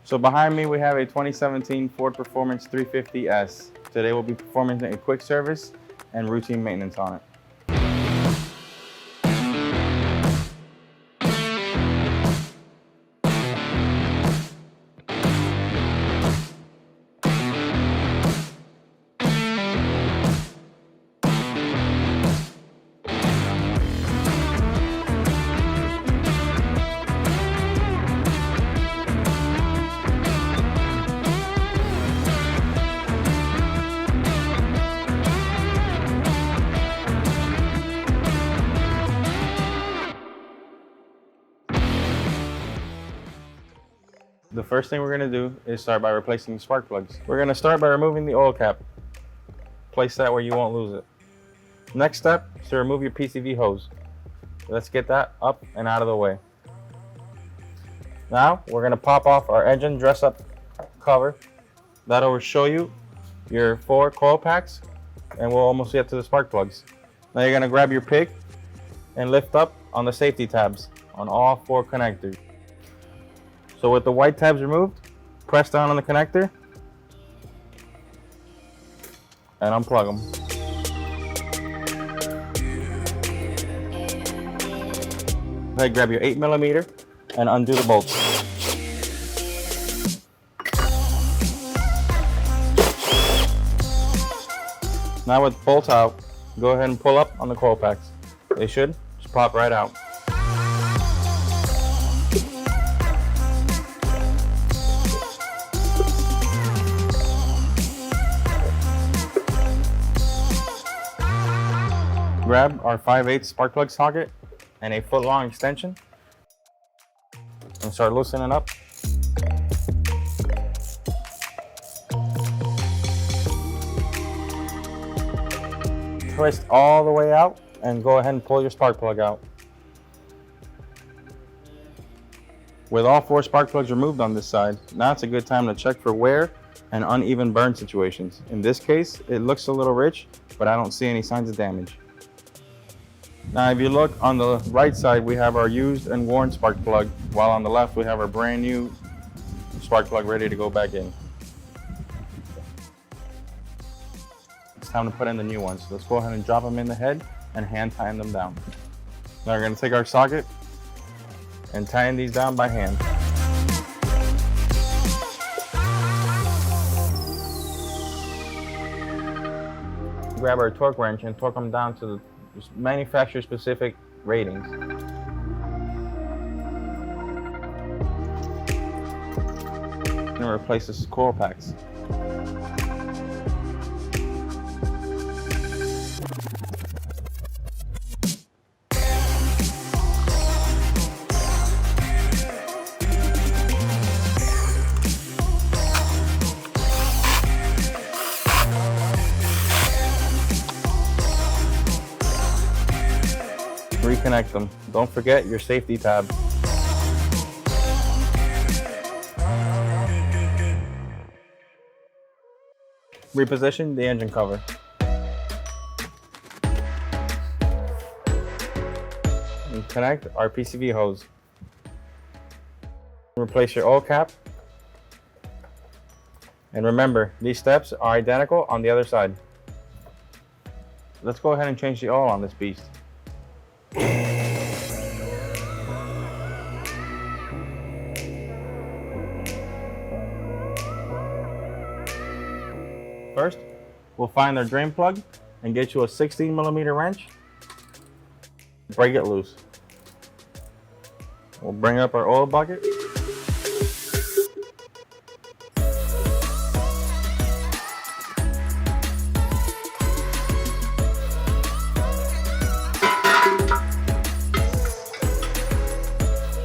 So behind me we have a 2017 Ford Performance 350S. Today we'll be performing a quick service and routine maintenance on it. The first thing we're going to do is start by replacing the spark plugs. We're going to start by removing the oil cap. Place that where you won't lose it. Next step is to remove your PCV hose. Let's get that up and out of the way. Now we're going to pop off our engine dress-up cover. That'll show you your 4 coil packs, and we'll almost get to the spark plugs. Now you're going to grab your pick and lift up on the safety tabs on all 4 connectors. So with the white tabs removed, press down on the connector and unplug them. Go ahead, grab your 8mm and undo the bolts. Now with bolts out, go ahead and pull up on the coil packs. They should just pop right out. Grab our 5/8 spark plug socket and a 1-foot-long extension and start loosening up. Twist all the way out and go ahead and pull your spark plug out. With all 4 spark plugs removed on this side, now it's a good time to check for wear and uneven burn situations. In this case, it looks a little rich, but I don't see any signs of damage. Now if you look on the right side, we have our used and worn spark plug, while on the left we have our brand new spark plug ready to go back in. It's time to put in the new ones. So let's go ahead and drop them in the head and hand tighten them down. Now we're going to take our socket and tighten these down by hand. Grab our torque wrench and torque them down to the manufacturer specific ratings. And replace the coil packs. Reconnect them. Don't forget your safety tab. Reposition the engine cover. And connect our PCV hose. Replace your oil cap. And remember, these steps are identical on the other side. Let's go ahead and change the oil on this beast. First, we'll find our drain plug and get you a 16mm wrench. Break it loose. We'll bring up our oil bucket.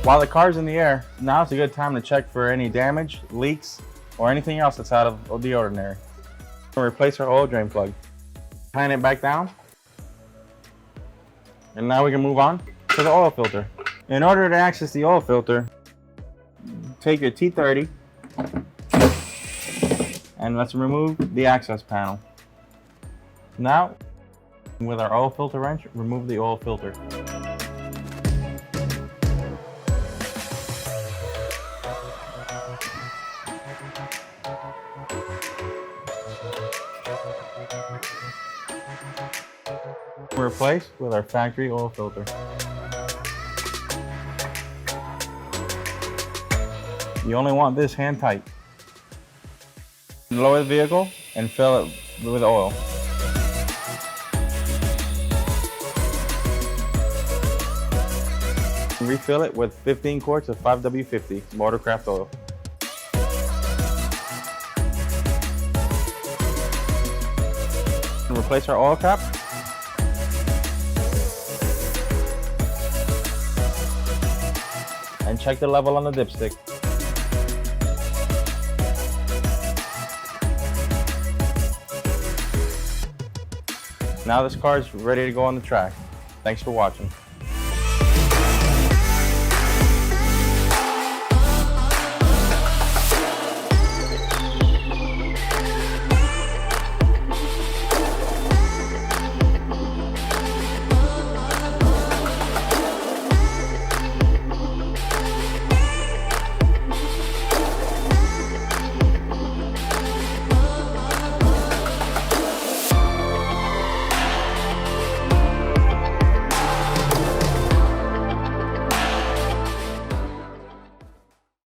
While the car's in the air, now is a good time to check for any damage, leaks, or anything else that's out of the ordinary. We'll replace our oil drain plug. Tighten it back down. And now we can move on to the oil filter. In order to access the oil filter, take your T30 and let's remove the access panel. Now, with our oil filter wrench, remove the oil filter. Replace with our factory oil filter. You only want this hand tight. Lower the vehicle and fill it with oil. Refill it with 15 quarts of 5W50 watercraft oil. And replace our oil cap. And check the level on the dipstick. Now this car is ready to go on the track. Thanks for watching.